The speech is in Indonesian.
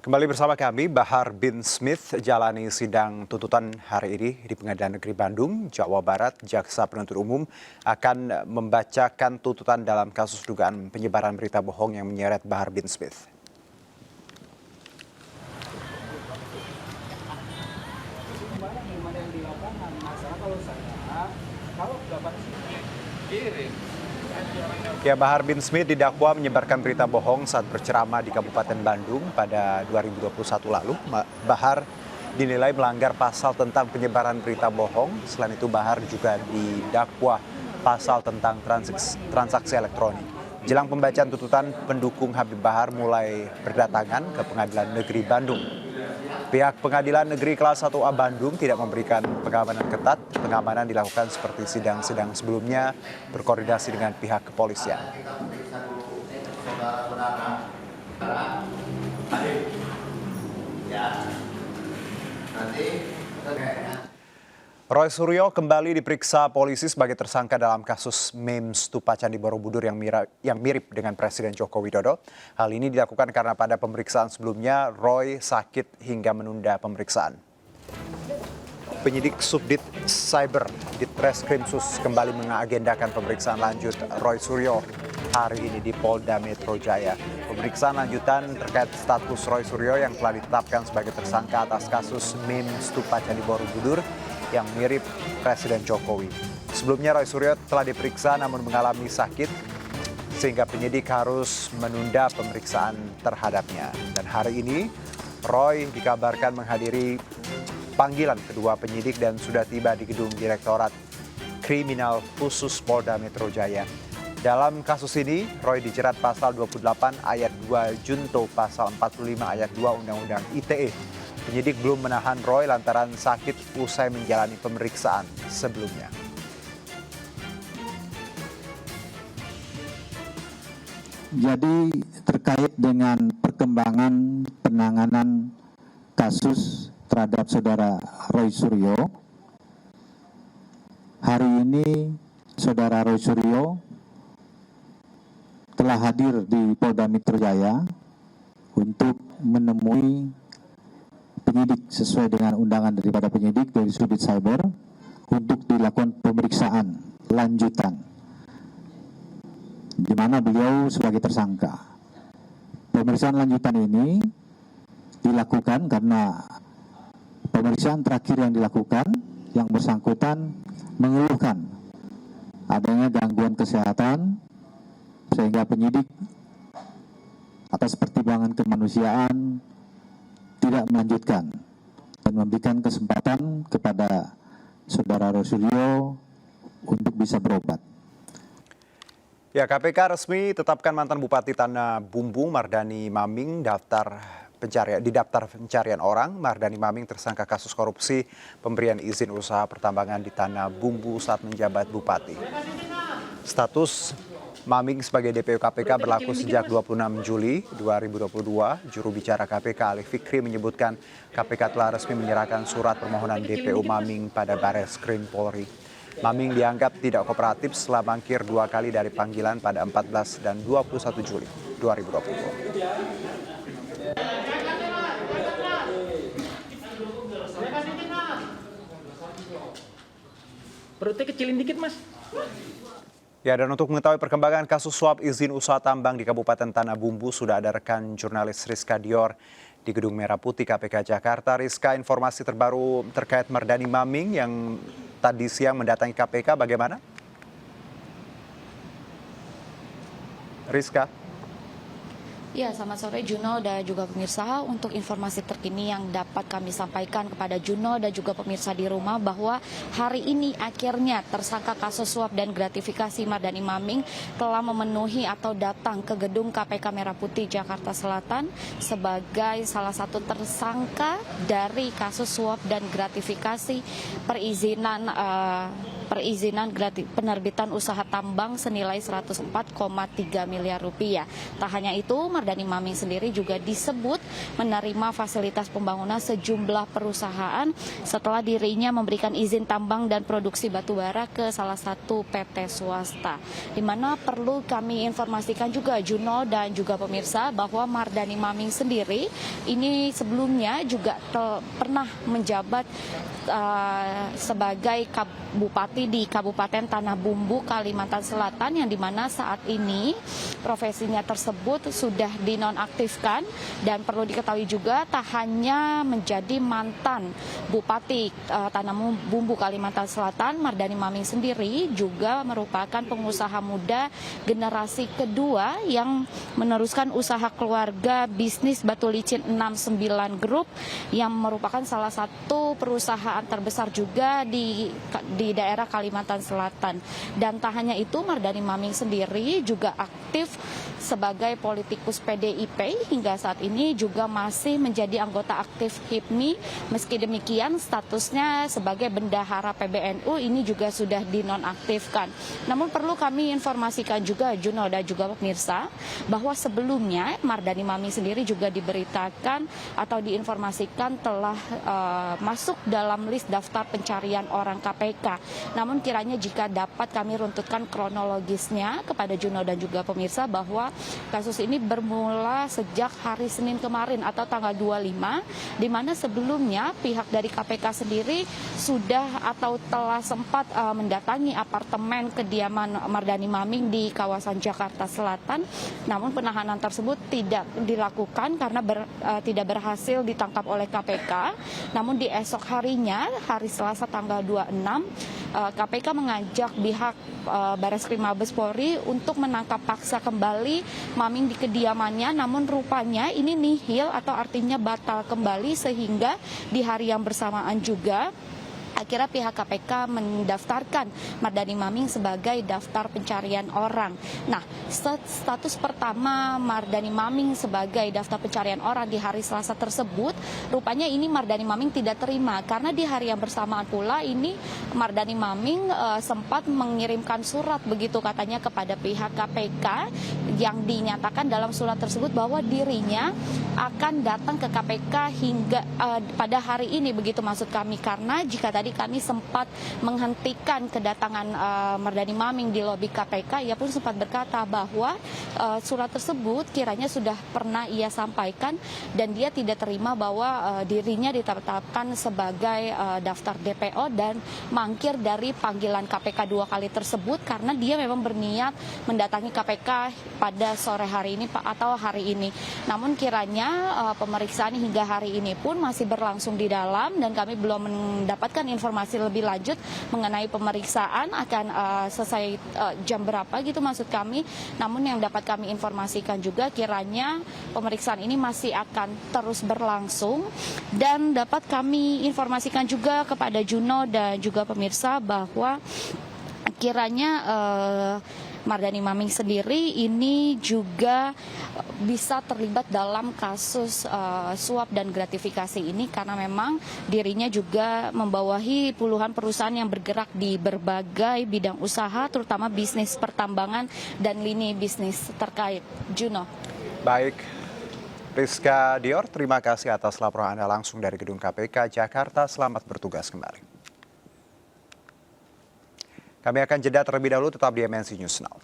Kembali bersama kami, Bahar bin Smith jalani sidang tuntutan hari ini di Pengadilan Negeri Bandung, Jawa Barat. Jaksa penuntut umum akan membacakan tuntutan dalam kasus dugaan penyebaran berita bohong yang menyeret Bahar bin Smith. Ya, Bahar bin Smith didakwa menyebarkan berita bohong saat berceramah di Kabupaten Bandung pada 2021 lalu. Bahar dinilai melanggar pasal tentang penyebaran berita bohong. Selain itu, Bahar juga didakwa pasal tentang transaksi elektronik. Jelang pembacaan tuntutan, pendukung Habib Bahar mulai berdatangan ke Pengadilan Negeri Bandung. Pihak Pengadilan Negeri Kelas 1A Bandung tidak memberikan pengamanan ketat. Pengamanan dilakukan seperti sidang-sidang sebelumnya, berkoordinasi dengan pihak kepolisian. Roy Suryo kembali diperiksa polisi sebagai tersangka dalam kasus meme stupa Candi Borobudur yang mirip dengan Presiden Joko Widodo. Hal ini dilakukan karena pada pemeriksaan sebelumnya Roy sakit hingga menunda pemeriksaan. Penyidik Subdit Cyber Ditreskrimsus kembali mengagendakan pemeriksaan lanjut Roy Suryo hari ini di Polda Metro Jaya. Pemeriksaan lanjutan terkait status Roy Suryo yang telah ditetapkan sebagai tersangka atas kasus meme stupa Candi Borobudur yang mirip Presiden Jokowi. Sebelumnya Roy Suryo telah diperiksa namun mengalami sakit sehingga penyidik harus menunda pemeriksaan terhadapnya. Dan hari ini Roy dikabarkan menghadiri panggilan kedua penyidik dan sudah tiba di gedung Direktorat Kriminal Khusus Polda Metro Jaya. Dalam kasus ini, Roy dijerat pasal 28 ayat 2 Junto pasal 45 ayat 2 Undang-Undang ITE. Penyidik belum menahan Roy lantaran sakit usai menjalani pemeriksaan sebelumnya. Jadi terkait dengan perkembangan penanganan kasus terhadap saudara Roy Suryo, hari ini saudara Roy Suryo telah hadir di Polda Metro Jaya untuk menemui penyidik sesuai dengan undangan daripada penyidik dari Subdit Cyber untuk dilakukan pemeriksaan lanjutan di mana beliau sebagai tersangka. Pemeriksaan lanjutan ini dilakukan karena pemeriksaan terakhir yang dilakukan yang bersangkutan mengeluhkan adanya gangguan kesehatan sehingga penyidik atas pertimbangan kemanusiaan tidak melanjutkan dan memberikan kesempatan kepada saudara Roy Suryo untuk bisa berobat. Ya, KPK resmi tetapkan mantan Bupati Tanah Bumbu Mardani Maming di daftar pencarian orang. Mardani Maming tersangka kasus korupsi pemberian izin usaha pertambangan di Tanah Bumbu saat menjabat bupati. Status Maming sebagai DPO KPK berlaku sejak 26 Juli 2022. Juru bicara KPK Ali Fikri menyebutkan KPK telah resmi menyerahkan surat permohonan DPO Maming pada Barreskrim Polri. Maming dianggap tidak kooperatif setelah mangkir 2 kali dari panggilan pada 14 dan 21 Juli 2020. Perutnya kecilin dikit, Mas. Ya, dan untuk mengetahui perkembangan kasus suap izin usaha tambang di Kabupaten Tanah Bumbu, sudah ada rekan jurnalis Rizka Dior di Gedung Merah Putih KPK Jakarta. Rizka, informasi terbaru terkait Mardani Maming yang tadi siang mendatangi KPK bagaimana? Rizka. Ya, selamat sore Juno dan juga pemirsa. Untuk informasi terkini yang dapat kami sampaikan kepada Juno dan juga pemirsa di rumah bahwa hari ini akhirnya tersangka kasus suap dan gratifikasi Mardani Maming telah memenuhi atau datang ke gedung KPK Merah Putih Jakarta Selatan sebagai salah satu tersangka dari kasus suap dan gratifikasi perizinan perizinan penerbitan usaha tambang senilai 104,3 miliar rupiah. Tak hanya itu, Mardani Maming sendiri juga disebut menerima fasilitas pembangunan sejumlah perusahaan setelah dirinya memberikan izin tambang dan produksi batubara ke salah satu PT swasta. Di mana perlu kami informasikan juga Juno dan juga pemirsa bahwa Mardani Maming sendiri ini sebelumnya juga pernah menjabat sebagai bupati di Kabupaten Tanah Bumbu, Kalimantan Selatan, yang dimana saat ini profesinya tersebut sudah dinonaktifkan. Dan perlu diketahui juga tak hanya menjadi mantan Bupati Tanah Bumbu, Kalimantan Selatan, Mardani Maming sendiri juga merupakan pengusaha muda generasi kedua yang meneruskan usaha keluarga bisnis Batu Licin 69 Group yang merupakan salah satu perusahaan terbesar juga di daerah Kalimantan Selatan. Dan tak hanya itu, Mardani Maming sendiri juga aktif sebagai politikus PDIP hingga saat ini juga masih menjadi anggota aktif HIPMI. Meski demikian, statusnya sebagai bendahara PBNU ini juga sudah dinonaktifkan. Namun perlu kami informasikan juga Juno dan juga pemirsa bahwa sebelumnya Mardani Maming sendiri juga diberitakan atau diinformasikan telah masuk dalam list daftar pencarian orang KPK. Namun kiranya jika dapat kami runtutkan kronologisnya kepada Juno dan juga pemirsa bahwa kasus ini bermula sejak hari Senin kemarin atau tanggal 25, di mana sebelumnya pihak dari KPK sendiri sudah atau telah sempat mendatangi apartemen kediaman Mardani Maming di kawasan Jakarta Selatan. Namun penahanan tersebut tidak dilakukan karena tidak berhasil ditangkap oleh KPK. Namun di esok harinya, hari Selasa tanggal 26, KPK mengajak pihak Bareskrim Mabes Polri untuk menangkap paksa kembali Maming di kediamannya, namun rupanya ini nihil atau artinya batal kembali, sehingga di hari yang bersamaan juga akhirnya pihak KPK mendaftarkan Mardani Maming sebagai daftar pencarian orang. Nah, status pertama Mardani Maming sebagai daftar pencarian orang di hari Selasa tersebut, rupanya ini Mardani Maming tidak terima karena di hari yang bersamaan pula ini Mardani Maming sempat mengirimkan surat begitu katanya kepada pihak KPK yang dinyatakan dalam surat tersebut bahwa dirinya akan datang ke KPK hingga pada hari ini, begitu maksud kami, karena jika tadi kami sempat menghentikan kedatangan Mardani Maming di lobi KPK, ia pun sempat berkata bahwa surat tersebut kiranya sudah pernah ia sampaikan dan dia tidak terima bahwa dirinya ditetapkan sebagai daftar DPO dan mangkir dari panggilan KPK 2 kali tersebut karena dia memang berniat mendatangi KPK pada sore hari ini atau hari ini. Namun kiranya pemeriksaan hingga hari ini pun masih berlangsung di dalam dan kami belum mendapatkan informasi lebih lanjut mengenai pemeriksaan akan selesai jam berapa gitu maksud kami. Namun yang dapat kami informasikan juga kiranya pemeriksaan ini masih akan terus berlangsung dan dapat kami informasikan juga kepada Juno dan juga pemirsa bahwa kiranya Mardani Maming sendiri ini juga bisa terlibat dalam kasus suap dan gratifikasi ini karena memang dirinya juga membawahi puluhan perusahaan yang bergerak di berbagai bidang usaha, terutama bisnis pertambangan dan lini bisnis terkait. Juno. Baik, Rizka Dior, terima kasih atas laporan Anda langsung dari Gedung KPK Jakarta. Selamat bertugas kembali. Kami akan jeda terlebih dahulu, tetap di MNC News Now.